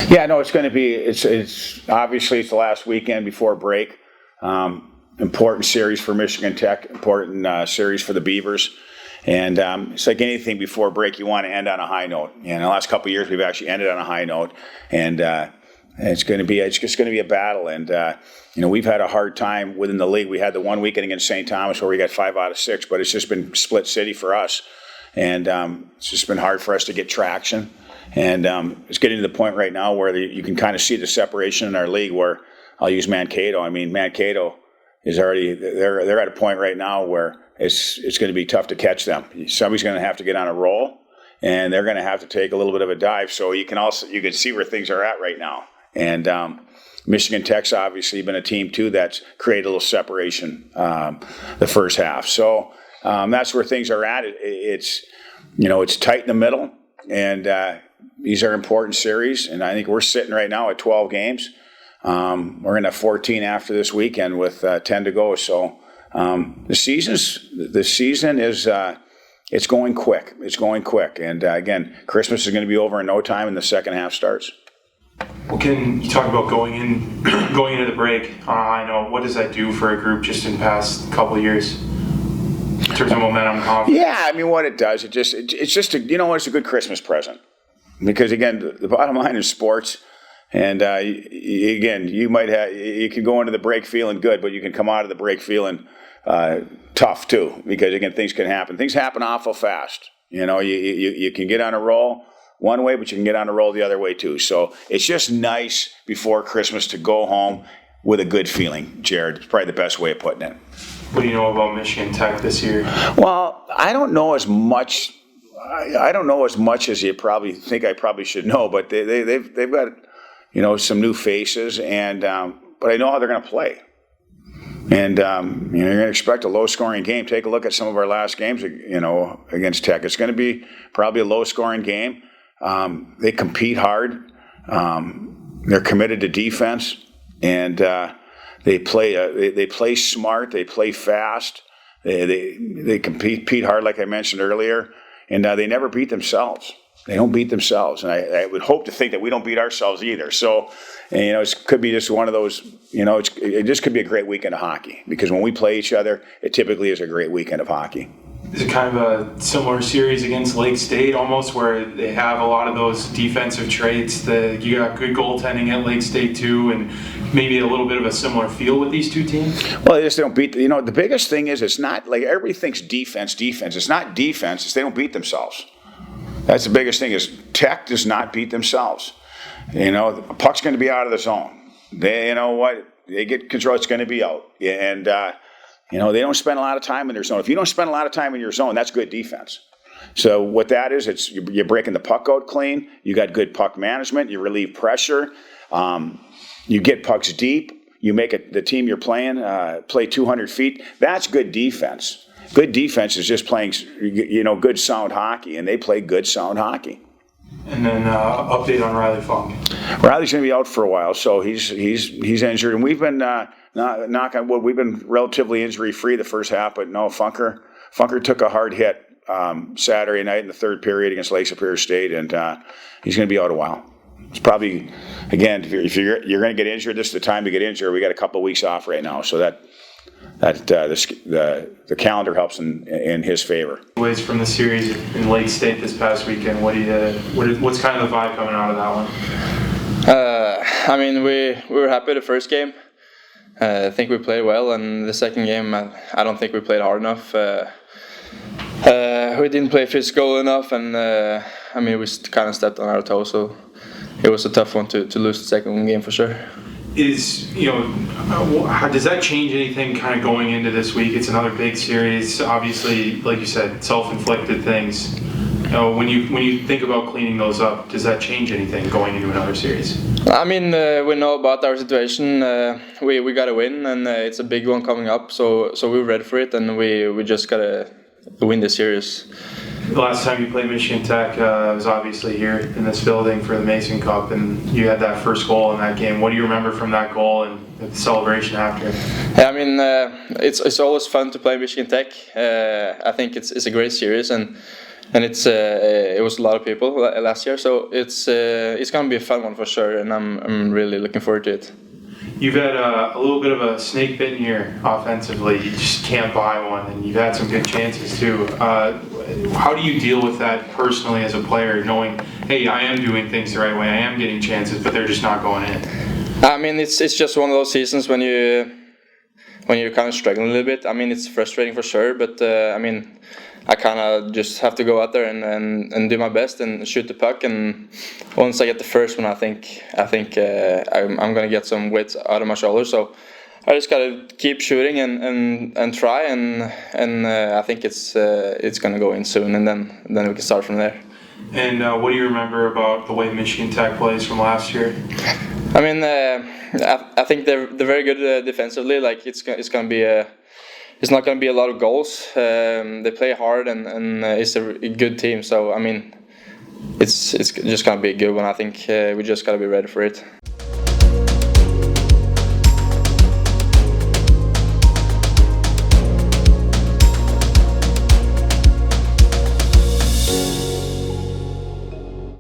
Yeah, no, it's going to be. It's obviously it's the last weekend before break. Important series for Michigan Tech. Important series for the Beavers. And it's like anything before break, you want to end on a high note. And the last couple of years, we've actually ended on a high note. And it's just going to be a battle. And we've had a hard time within the league. We had the one weekend against St. Thomas where we got 5 out of 6, but it's just been split city for us. And it's just been hard for us to get traction. And it's getting to the point right now where you can kind of see the separation in our league. Where I'll use Mankato. I mean, Mankato is already they're at a point right now where it's going to be tough to catch them. Somebody's going to have to get on a roll, and they're going to have to take a little bit of a dive. So you can see where things are at right now. And Michigan Tech's obviously been a team too that's created a little separation the first half. So that's where things are at. It's tight in the middle, and these are important series. And I think we're sitting right now at 12 games. We're going to have 14 after this weekend with 10 to go. So the season is it's going quick. It's going quick. And again, Christmas is going to be over in no time, and the second half starts. Well, can you talk about going into the break? I know, what does that do for a group just in the past couple of years in terms of momentum, confidence? Yeah, I mean, what it does, it's just it's a good Christmas present, because again, the bottom line is sports. And again, you can go into the break feeling good, but you can come out of the break feeling tough too, because again, things can happen. Things happen awful fast. You can get on a roll one way, but you can get on a roll the other way too. So it's just nice before Christmas to go home with a good feeling, Jared. It's probably the best way of putting it. What do you know about Michigan Tech this year? Well, I don't know as much. I don't know as much as you probably think I probably should know, but they've got some new faces, and but I know how they're going to play. And you're going to expect a low-scoring game. Take a look at some of our last games, against Tech. It's going to be probably a low-scoring game. They compete hard. They're committed to defense, and they play smart. They play fast. They compete hard, like I mentioned earlier, and they never beat themselves. They don't beat themselves, and I would hope to think that we don't beat ourselves either. So, it could be just one of those. It just could be a great weekend of hockey, because when we play each other, it typically is a great weekend of hockey. Is it kind of a similar series against Lake State, almost, where they have a lot of those defensive traits? You got good goaltending at Lake State too, and maybe a little bit of a similar feel with these two teams? Well, they just don't beat. The biggest thing is it's not like everybody thinks defense. It's not defense. It's they don't beat themselves. That's the biggest thing, is Tech does not beat themselves. The puck's going to be out of the zone. They get control, it's going to be out. And, they don't spend a lot of time in their zone. If you don't spend a lot of time in your zone, that's good defense. So what that is, you're breaking the puck out clean. You got good puck management. You relieve pressure. You get pucks deep. You make the team you're playing play 200 feet. That's good defense. Good defense is just playing, good sound hockey, and they play good sound hockey. And then update on Riley Funk. Riley's going to be out for a while, so he's injured, and we've been knock on wood, we've been relatively injury free the first half, but no, Funker took a hard hit Saturday night in the third period against Lake Superior State, and he's going to be out a while. It's probably, again, if you're going to get injured, this is the time to get injured. We got a couple of weeks off right now, so that the calendar helps in his favor. Ways from the series in Lake State this past weekend. What's kind of the vibe coming out of that one? We were happy the first game. I think we played well, and the second game I don't think we played hard enough. We didn't play physical enough, and we kind of stepped on our toes. So it was a tough one to lose the second game for sure. How does that change anything kind of going into this week? It's another big series, obviously, like you said, self-inflicted things. When you think about cleaning those up, does that change anything going into another series? We know about our situation. We got to win, and it's a big one coming up. So we're ready for it, and we just got to win the series. The last time you played Michigan Tech was obviously here in this building for the Mason Cup, and you had that first goal in that game. What do you remember from that goal and the celebration after? It's always fun to play Michigan Tech. I think it's a great series, and and it was a lot of people last year, so it's gonna be a fun one for sure, and I'm really looking forward to it. You've had a little bit of a snake bitten year offensively. You just can't buy one, and you've had some good chances too. How do you deal with that personally as a player, knowing, hey, I am doing things the right way, I am getting chances, but they're just not going in? I mean, it's just one of those seasons when you're kind of struggling a little bit. I mean, it's frustrating for sure, but I mean, I kind of just have to go out there and do my best and shoot the puck. And once I get the first one, I think I'm gonna get some weight out of my shoulders. So I just gotta keep shooting and try, and I think it's gonna go in soon, and then we can start from there. And what do you remember about the way Michigan Tech plays from last year? I mean, I think they're very good defensively. Like it's gonna be it's not gonna be a lot of goals. They play hard and it's a good team. So I mean, it's just gonna be a good one. I think we just gotta be ready for it.